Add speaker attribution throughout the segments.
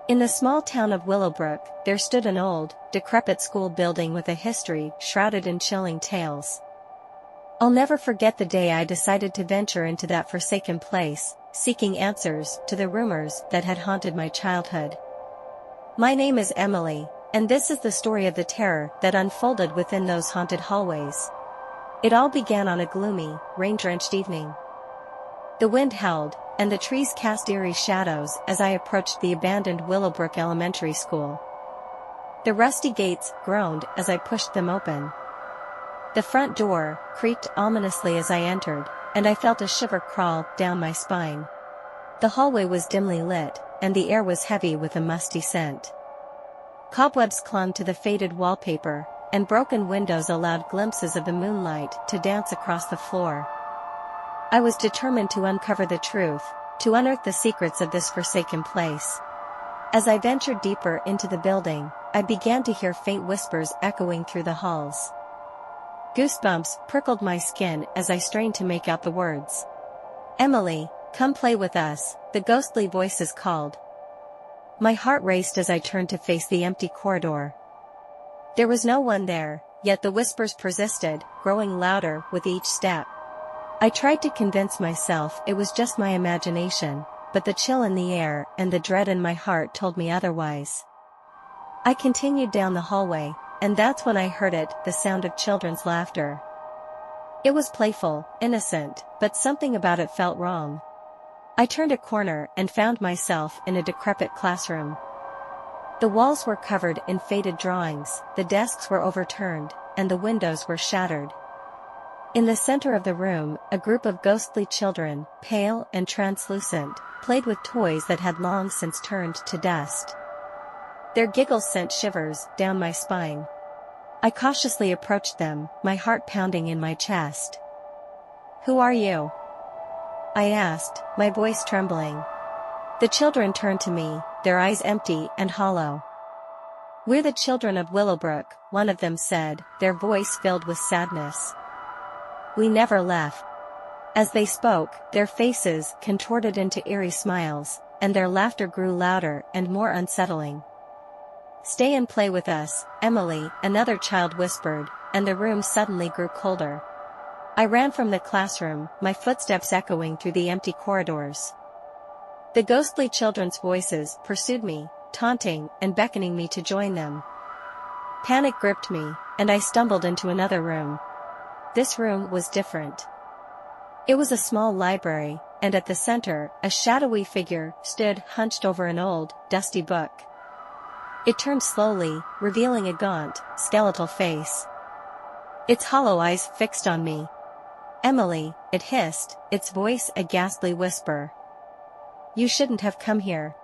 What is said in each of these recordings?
Speaker 1: In the small town of Willowbrook, there stood an old, decrepit school building with a history shrouded in chilling tales. I'll never forget the day I decided to venture into that forsaken place, seeking answers to the rumors that had haunted my childhood. My name is Emily, and this is the story of the terror that unfolded within those haunted hallways. It all began on a gloomy, rain-drenched evening. The wind howled, and the trees cast eerie shadows as I approached the abandoned Willowbrook Elementary School. The rusty gates groaned as I pushed them open. The front door creaked ominously as I entered, and I felt a shiver crawl down my spine. The hallway was dimly lit, and the air was heavy with a musty scent. Cobwebs clung to the faded wallpaper, and broken windows allowed glimpses of the moonlight to dance across the floor. I was determined to uncover the truth, to unearth the secrets of this forsaken place. As I ventured deeper into the building, I began to hear faint whispers echoing through the halls. Goosebumps prickled my skin as I strained to make out the words. "Emily, come play with us," the ghostly voices called. My heart raced as I turned to face the empty corridor. There was no one there, yet the whispers persisted, growing louder with each step. I tried to convince myself it was just my imagination, but the chill in the air and the dread in my heart told me otherwise. I continued down the hallway, and that's when I heard it, the sound of children's laughter. It was playful, innocent, but something about it felt wrong. I turned a corner and found myself in a decrepit classroom. The walls were covered in faded drawings, the desks were overturned, and the windows were shattered. In the center of the room, a group of ghostly children, pale and translucent, played with toys that had long since turned to dust. Their giggles sent shivers down my spine. I cautiously approached them, my heart pounding in my chest. "Who are you?" I asked, my voice trembling. The children turned to me, their eyes empty and hollow. "We're the children of Willowbrook," one of them said, their voice filled with sadness. "We never left." As they spoke, their faces contorted into eerie smiles, and their laughter grew louder and more unsettling. "Stay and play with us, Emily," another child whispered, and the room suddenly grew colder. I ran from the classroom, my footsteps echoing through the empty corridors. The ghostly children's voices pursued me, taunting and beckoning me to join them. Panic gripped me, and I stumbled into another room. This room was different. It was a small library, and at the center, a shadowy figure stood hunched over an old, dusty book. It turned slowly, revealing a gaunt, skeletal face. Its hollow eyes fixed on me. "Emily," it hissed, its voice a ghastly whisper. "You shouldn't have come here."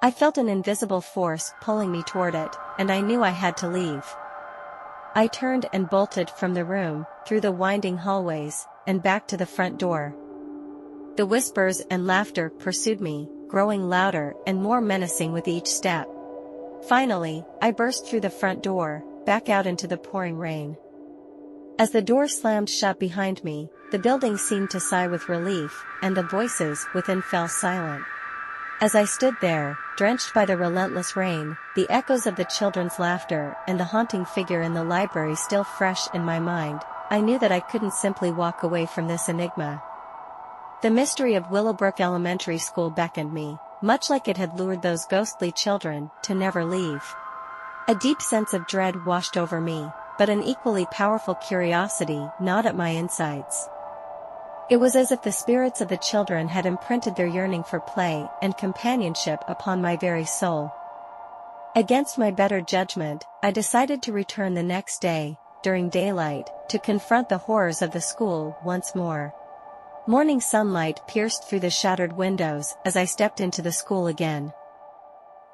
Speaker 1: I felt an invisible force pulling me toward it, and I knew I had to leave. I turned and bolted from the room, through the winding hallways, and back to the front door. The whispers and laughter pursued me, growing louder and more menacing with each step. Finally, I burst through the front door, back out into the pouring rain. As the door slammed shut behind me, the building seemed to sigh with relief, and the voices within fell silent. As I stood there, drenched by the relentless rain, the echoes of the children's laughter and the haunting figure in the library still fresh in my mind, I knew that I couldn't simply walk away from this enigma. The mystery of Willowbrook Elementary School beckoned me, much like it had lured those ghostly children to never leave. A deep sense of dread washed over me, but an equally powerful curiosity gnawed at my insides. It was as if the spirits of the children had imprinted their yearning for play and companionship upon my very soul. Against my better judgment, I decided to return the next day, during daylight, to confront the horrors of the school once more. Morning sunlight pierced through the shattered windows as I stepped into the school again.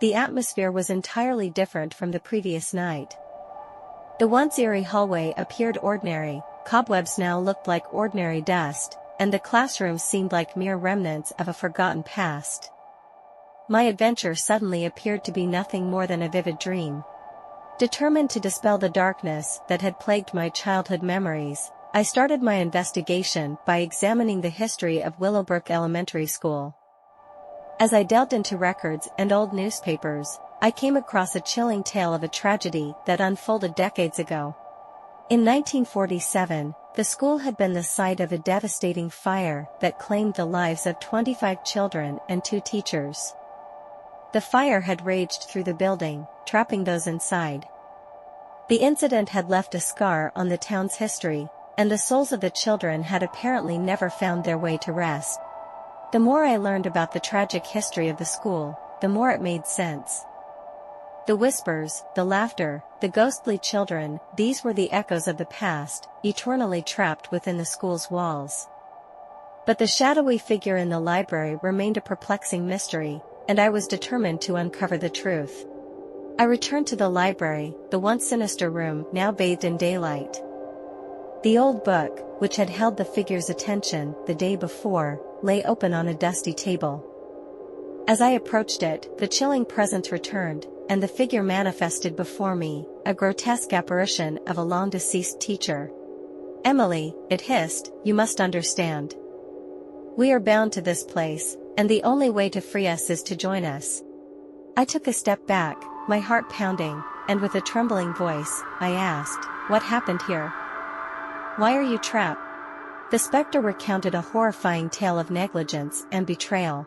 Speaker 1: The atmosphere was entirely different from the previous night. The once eerie hallway appeared ordinary, cobwebs now looked like ordinary dust, and the classrooms seemed like mere remnants of a forgotten past. My adventure suddenly appeared to be nothing more than a vivid dream. Determined to dispel the darkness that had plagued my childhood memories, I started my investigation by examining the history of Willowbrook Elementary School. As I delved into records and old newspapers, I came across a chilling tale of a tragedy that unfolded decades ago. In 1947, the school had been the site of a devastating fire that claimed the lives of 25 children and 2 teachers. The fire had raged through the building, trapping those inside. The incident had left a scar on the town's history, and the souls of the children had apparently never found their way to rest. The more I learned about the tragic history of the school, the more it made sense. The whispers, the laughter, the ghostly children, these were the echoes of the past, eternally trapped within the school's walls. But the shadowy figure in the library remained a perplexing mystery, and I was determined to uncover the truth. I returned to the library, the once sinister room now bathed in daylight. The old book, which had held the figure's attention the day before, lay open on a dusty table. As I approached it, the chilling presence returned, and the figure manifested before me, a grotesque apparition of a long-deceased teacher. "Emily," it hissed, "you must understand. We are bound to this place, and the only way to free us is to join us." I took a step back, my heart pounding, and with a trembling voice, I asked, "What happened here? Why are you trapped?" The specter recounted a horrifying tale of negligence and betrayal.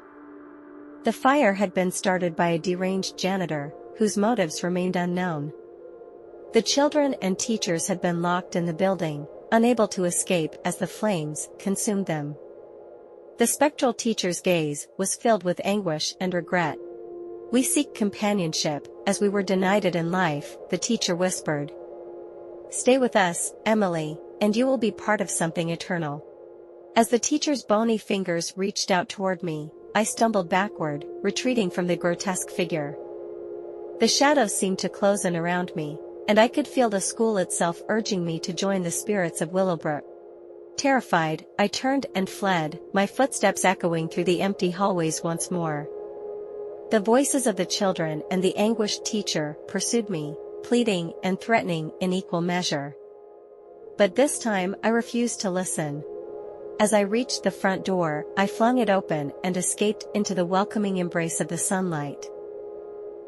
Speaker 1: The fire had been started by a deranged janitor, whose motives remained unknown. The children and teachers had been locked in the building, unable to escape as the flames consumed them. The spectral teacher's gaze was filled with anguish and regret. "We seek companionship, as we were denied it in life," the teacher whispered. "Stay with us, Emily, and you will be part of something eternal." As the teacher's bony fingers reached out toward me, I stumbled backward, retreating from the grotesque figure. The shadows seemed to close in around me, and I could feel the school itself urging me to join the spirits of Willowbrook. Terrified, I turned and fled, my footsteps echoing through the empty hallways once more. The voices of the children and the anguished teacher pursued me, pleading and threatening in equal measure. But this time I refused to listen. As I reached the front door, I flung it open and escaped into the welcoming embrace of the sunlight.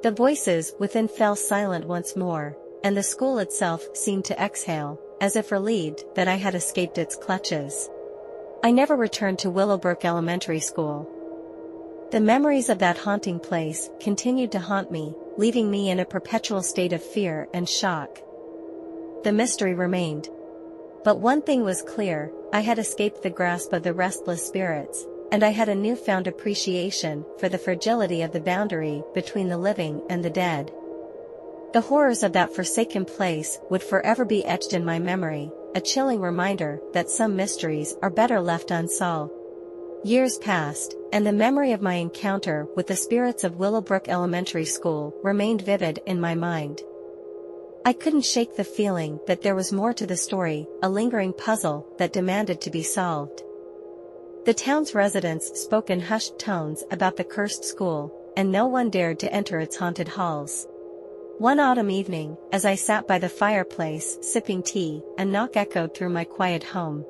Speaker 1: The voices within fell silent once more, and the school itself seemed to exhale, as if relieved that I had escaped its clutches. I never returned to Willowbrook Elementary School. The memories of that haunting place continued to haunt me, leaving me in a perpetual state of fear and shock. The mystery remained. But one thing was clear, I had escaped the grasp of the restless spirits, and I had a newfound appreciation for the fragility of the boundary between the living and the dead. The horrors of that forsaken place would forever be etched in my memory, a chilling reminder that some mysteries are better left unsolved. Years passed, and the memory of my encounter with the spirits of Willowbrook Elementary School remained vivid in my mind. I couldn't shake the feeling that there was more to the story, a lingering puzzle that demanded to be solved. The town's residents spoke in hushed tones about the cursed school, and no one dared to enter its haunted halls. One autumn evening, as I sat by the fireplace sipping tea, a knock echoed through my quiet home.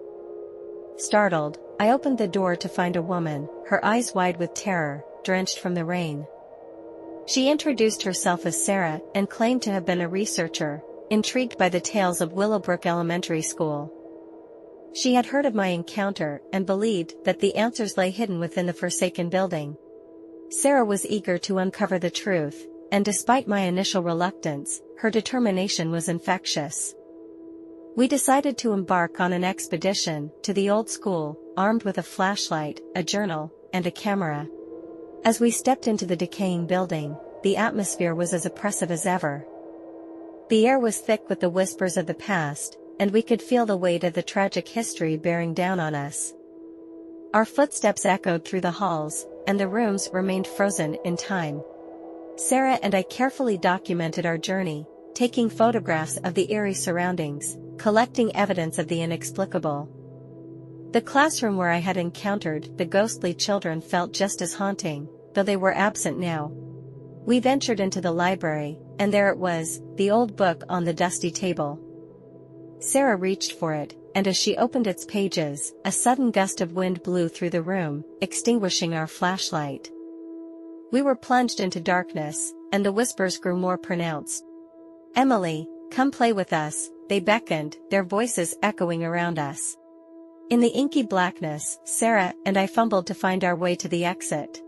Speaker 1: Startled, I opened the door to find a woman, her eyes wide with terror, drenched from the rain. She introduced herself as Sarah and claimed to have been a researcher, intrigued by the tales of Willowbrook Elementary School. She had heard of my encounter and believed that the answers lay hidden within the forsaken building. Sarah was eager to uncover the truth, and despite my initial reluctance, her determination was infectious. We decided to embark on an expedition to the old school, armed with a flashlight, a journal, and a camera. As we stepped into the decaying building, the atmosphere was as oppressive as ever. The air was thick with the whispers of the past, and we could feel the weight of the tragic history bearing down on us. Our footsteps echoed through the halls, and the rooms remained frozen in time. Sarah and I carefully documented our journey, taking photographs of the eerie surroundings, collecting evidence of the inexplicable. The classroom where I had encountered the ghostly children felt just as haunting, though they were absent now. We ventured into the library, and there it was, the old book on the dusty table. Sarah reached for it, and as she opened its pages, a sudden gust of wind blew through the room, extinguishing our flashlight. We were plunged into darkness, and the whispers grew more pronounced. "Emily, come play with us," they beckoned, their voices echoing around us. In the inky blackness, Sarah and I fumbled to find our way to the exit.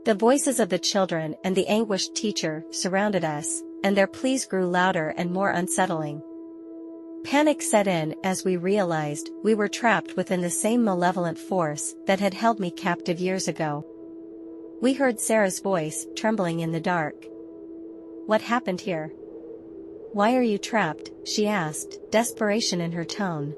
Speaker 1: The voices of the children and the anguished teacher surrounded us, and their pleas grew louder and more unsettling. Panic set in as we realized we were trapped within the same malevolent force that had held me captive years ago. We heard Sarah's voice trembling in the dark. "What happened here? Why are you trapped?" she asked, desperation in her tone.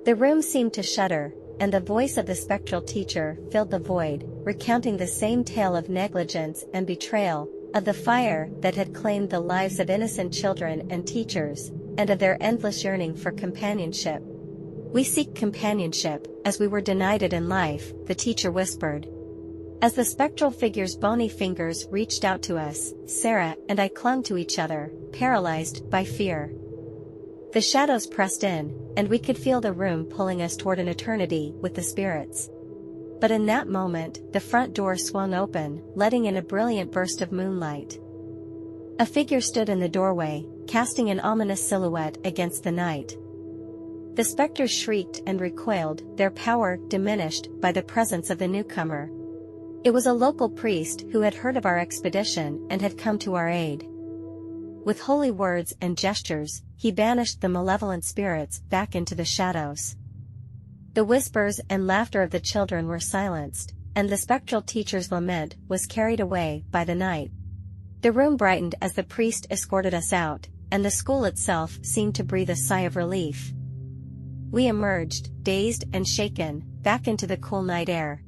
Speaker 1: The room seemed to shudder, and the voice of the spectral teacher filled the void, recounting the same tale of negligence and betrayal, of the fire that had claimed the lives of innocent children and teachers, and of their endless yearning for companionship. "We seek companionship, as we were denied it in life," the teacher whispered. As the spectral figure's bony fingers reached out to us, Sarah and I clung to each other, paralyzed by fear. The shadows pressed in, and we could feel the room pulling us toward an eternity with the spirits. But in that moment, the front door swung open, letting in a brilliant burst of moonlight. A figure stood in the doorway, casting an ominous silhouette against the night. The specters shrieked and recoiled, their power diminished by the presence of the newcomer. It was a local priest who had heard of our expedition and had come to our aid. With holy words and gestures, he banished the malevolent spirits back into the shadows. The whispers and laughter of the children were silenced, and the spectral teacher's lament was carried away by the night. The room brightened as the priest escorted us out, and the school itself seemed to breathe a sigh of relief. We emerged, dazed and shaken, back into the cool night air.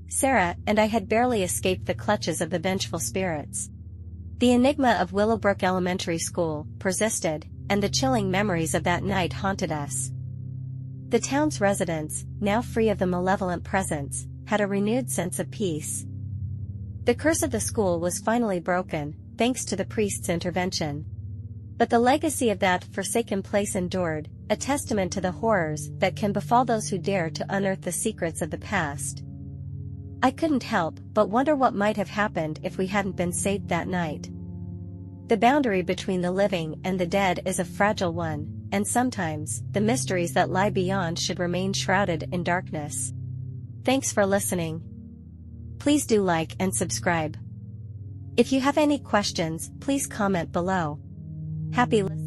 Speaker 1: Sarah and I had barely escaped the clutches of the vengeful spirits. The enigma of Willowbrook Elementary School persisted, and the chilling memories of that night haunted us. The town's residents, now free of the malevolent presence, had a renewed sense of peace. The curse of the school was finally broken, thanks to the priest's intervention. But the legacy of that forsaken place endured, a testament to the horrors that can befall those who dare to unearth the secrets of the past. I couldn't help but wonder what might have happened if we hadn't been saved that night. The boundary between the living and the dead is a fragile one, and sometimes, the mysteries that lie beyond should remain shrouded in darkness. Thanks for listening. Please do like and subscribe. If you have any questions, please comment below. Happy listening.